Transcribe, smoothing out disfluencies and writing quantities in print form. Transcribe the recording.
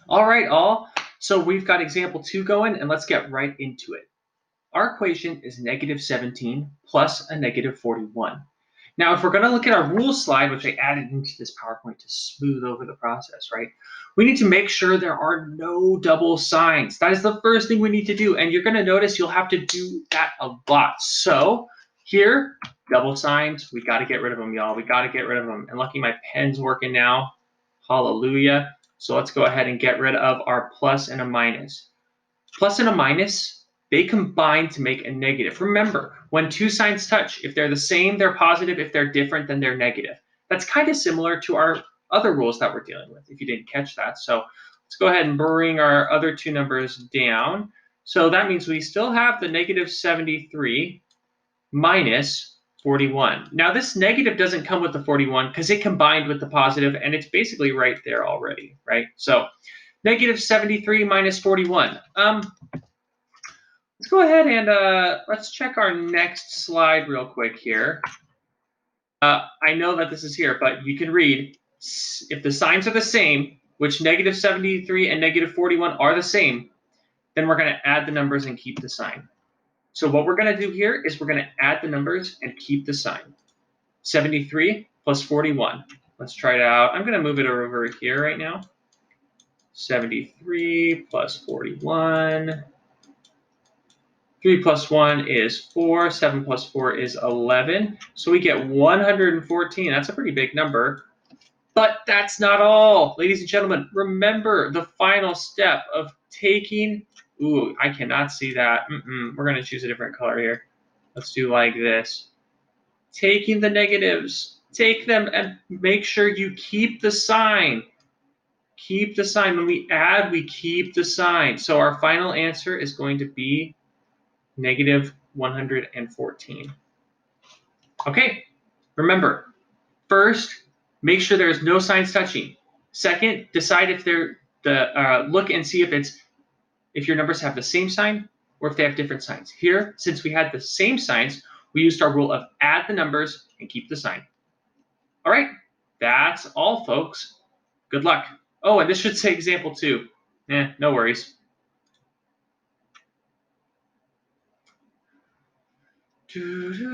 All right, all. So we've got example 2 going, and let's get right into it. Our equation is negative 17 plus a negative 41. Now, if we're going to look at our rule slide, which I added into this PowerPoint to smooth over the process, right? We need to make sure there are no double signs. That is the first thing we need to do, and you're going to notice you'll have to do that a lot. So here, double signs, we got to get rid of them, y'all. We got to get rid of them. And lucky my pen's working now. Hallelujah. So let's go ahead and get rid of our plus and a minus. Plus and a minus, they combine to make a negative. Remember, when two signs touch, if they're the same, they're positive. If they're different, then they're negative. That's kind of similar to our other rules that we're dealing with, if you didn't catch that. So let's go ahead and bring our other two numbers down. So that means we still have the negative 73 minus 41. Now this negative doesn't come with the 41 because it combined with the positive, and it's basically right there already, right? So negative 73 minus 41. Let's go ahead and let's check our next slide real quick here. I know that this is here, but you can read, if the signs are the same, which negative 73 and negative 41 are the same, then we're going to add the numbers and keep the sign. So what we're going to do here is we're going to add the numbers and keep the sign. 73 plus 41. Let's try it out. I'm going to move it over here right now. 73 plus 41. 3 plus 1 is 4. 7 plus 4 is 11. So we get 114. That's a pretty big number. But that's not all. Ladies and gentlemen, remember the final step of taking... Ooh, I cannot see that. We're going to choose a different color here. Let's do like this. Taking the negatives. Take them and make sure you keep the sign. Keep the sign. When we add, we keep the sign. So our final answer is going to be negative 114. Okay, remember, first, make sure there's no signs touching. Second, decide if they're look and see if your numbers have the same sign or if they have different signs. Here, since we had the same signs, we used our rule of add the numbers and keep the sign. All right, that's all, folks. Good luck. Oh, and this should say example 2. No worries.